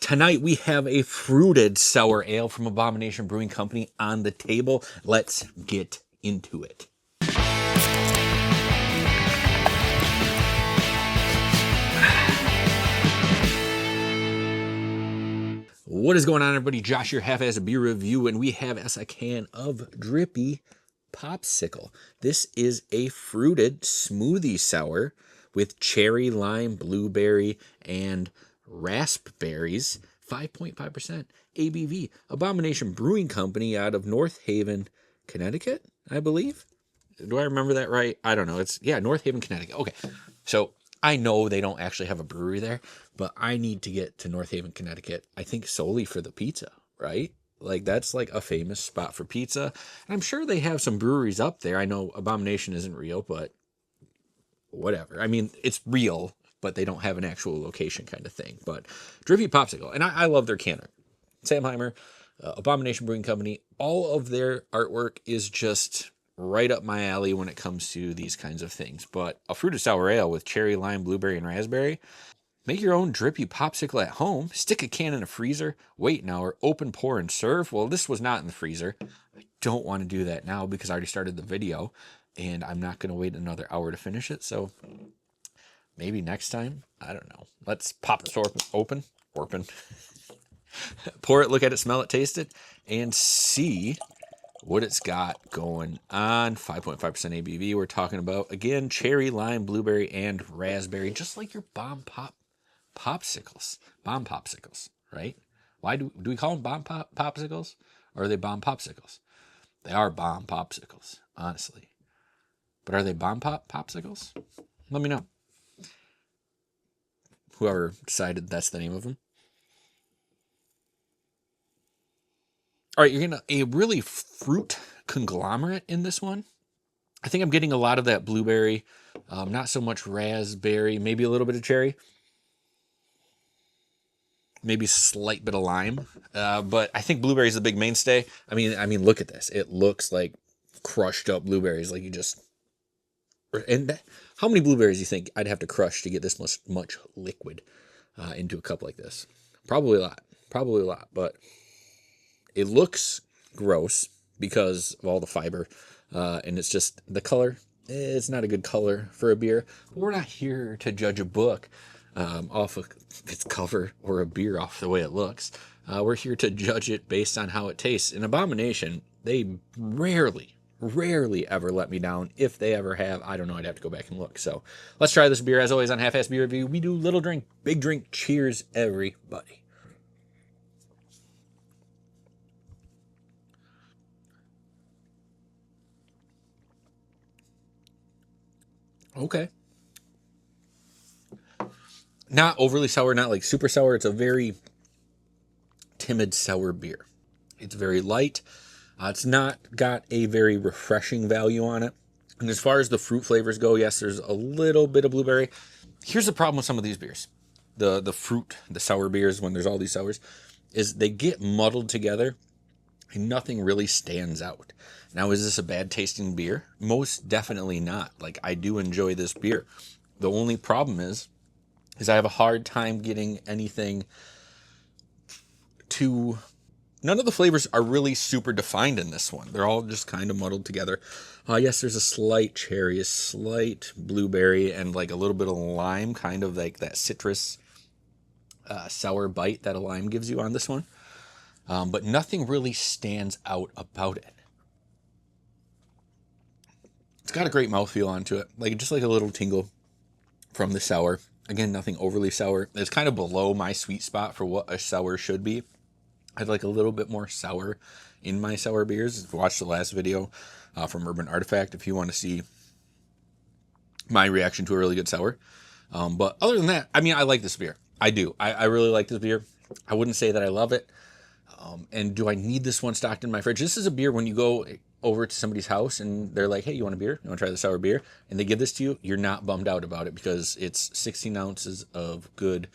Tonight we have a fruited sour ale from Abomination Brewing Company on the table. Let's get into it. What is going on, everybody? Josh here, half-ass beer review, and we have us a can of Drippy Popsicle. This is a fruited smoothie sour with cherry, lime, blueberry, and raspberries. 5.5% ABV. Abomination Brewing Company out of North Haven, Connecticut, I believe. Do I remember that right? I don't know. It's North Haven, Connecticut. Okay, so I know they don't actually have a brewery there, but I need to get to North Haven, Connecticut, I think solely for the pizza, right? Like, that's like a famous spot for pizza. And I'm sure they have some breweries up there. I know Abomination isn't real, but whatever. I mean, it's real, but they don't have an actual location kind of thing. But Drippy Popsicle, and I love their canner. Sam Heimer, Abomination Brewing Company, all of their artwork is just right up my alley when it comes to these kinds of things. But a fruited sour ale with cherry, lime, blueberry, and raspberry. Make your own Drippy Popsicle at home. Stick a can in a freezer. Wait an hour. Open, pour, and serve. Well, this was not in the freezer. I don't want to do that now because I already started the video, and I'm not going to wait another hour to finish it. So maybe next time. I don't know. Let's pop this open. Pour it, look at it, smell it, taste it, and see what it's got going on. 5.5% ABV. We're talking about, again, cherry, lime, blueberry, and raspberry, just like your popsicles. Bomb popsicles, right? Why do we call them bomb popsicles? Or are they bomb popsicles? They are bomb popsicles, honestly. But are they bomb popsicles? Let me know. Whoever decided that's the name of them. All right, you're getting a really fruit conglomerate in this one. I think I'm getting a lot of that blueberry, not so much raspberry, maybe a little bit of cherry, maybe a slight bit of lime, but I think blueberry is the big mainstay. I mean, look at this. It looks like crushed up blueberries, like you just. And how many blueberries do you think I'd have to crush to get this much liquid into a cup like this? Probably a lot, but it looks gross because of all the fiber, and it's just the color. It's not a good color for a beer. But we're not here to judge a book off of its cover or a beer off the way it looks. We're here to judge it based on how it tastes. In Abomination, they rarely ever let me down. If they ever have, I don't know. I'd have to go back and look. So let's try this beer. As always on Half-Ass Beer Review, we do little drink, big drink. Cheers, everybody. Okay. Not overly sour, not like super sour. It's a very timid sour beer. It's very light. It's not got a very refreshing value on it. And as far as the fruit flavors go, yes, there's a little bit of blueberry. Here's the problem with some of these beers. The sour beers, when there's all these sours, is they get muddled together and nothing really stands out. Now, is this a bad tasting beer? Most definitely not. Like, I do enjoy this beer. The only problem is I have a hard time getting anything to. None of the flavors are really super defined in this one. They're all just kind of muddled together. Yes, there's a slight cherry, a slight blueberry, and like a little bit of lime, kind of like that citrus sour bite that a lime gives you on this one. But nothing really stands out about it. It's got a great mouthfeel onto it, like just like a little tingle from the sour. Again, nothing overly sour. It's kind of below my sweet spot for what a sour should be. I'd like a little bit more sour in my sour beers. Watch the last video from Urban Artifact if you want to see my reaction to a really good sour. But other than that, I mean, I like this beer. I do. I really like this beer. I wouldn't say that I love it. And do I need this one stocked in my fridge? This is a beer when you go over to somebody's house and they're like, hey, you want a beer? You want to try the sour beer? And they give this to you. You're not bummed out about it because it's 16 ounces of good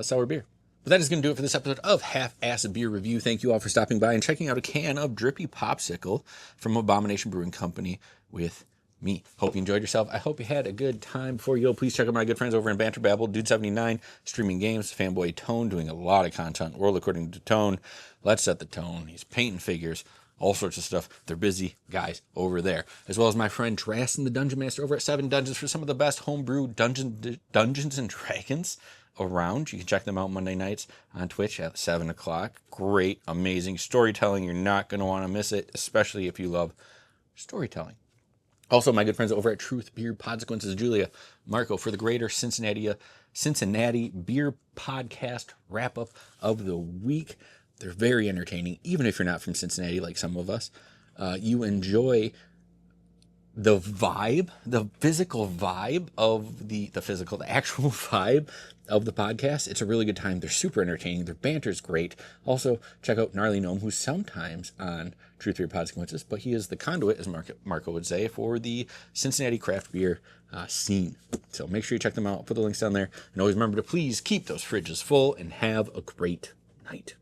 sour beer. But that is going to do it for this episode of Half-Ass Beer Review. Thank you all for stopping by and checking out a can of Drippy Popsicle from Abomination Brewing Company with me. Hope you enjoyed yourself. I hope you had a good time. Before you go, please check out my good friends over in Banter Babble, Dude79, streaming games, Fanboy Tone, doing a lot of content, World According to Tone. Let's set the tone. He's painting figures, all sorts of stuff. They're busy guys over there. As well as my friend Drastin the Dungeon Master over at 7 Dungeons for some of the best homebrew Dungeons and Dragons around. You can check them out Monday nights on Twitch at 7 o'clock. Great, amazing storytelling. You're not going to want to miss it, especially if you love storytelling. Also, my good friends over at Truth Beer Podsequences, Julia, Marco, for the greater Cincinnati beer podcast wrap-up of the week. They're very entertaining, even if you're not from Cincinnati like some of us. You enjoy the vibe, the physical vibe of the actual vibe of the podcast. It's a really good time. They're super entertaining. Their banter's great. Also, check out Gnarly Gnome, who's sometimes on Truth Beer Consequences, but he is the conduit, as Marco would say, for the Cincinnati craft beer scene. So make sure you check them out. I'll put the links down there. And always remember to please keep those fridges full and have a great night.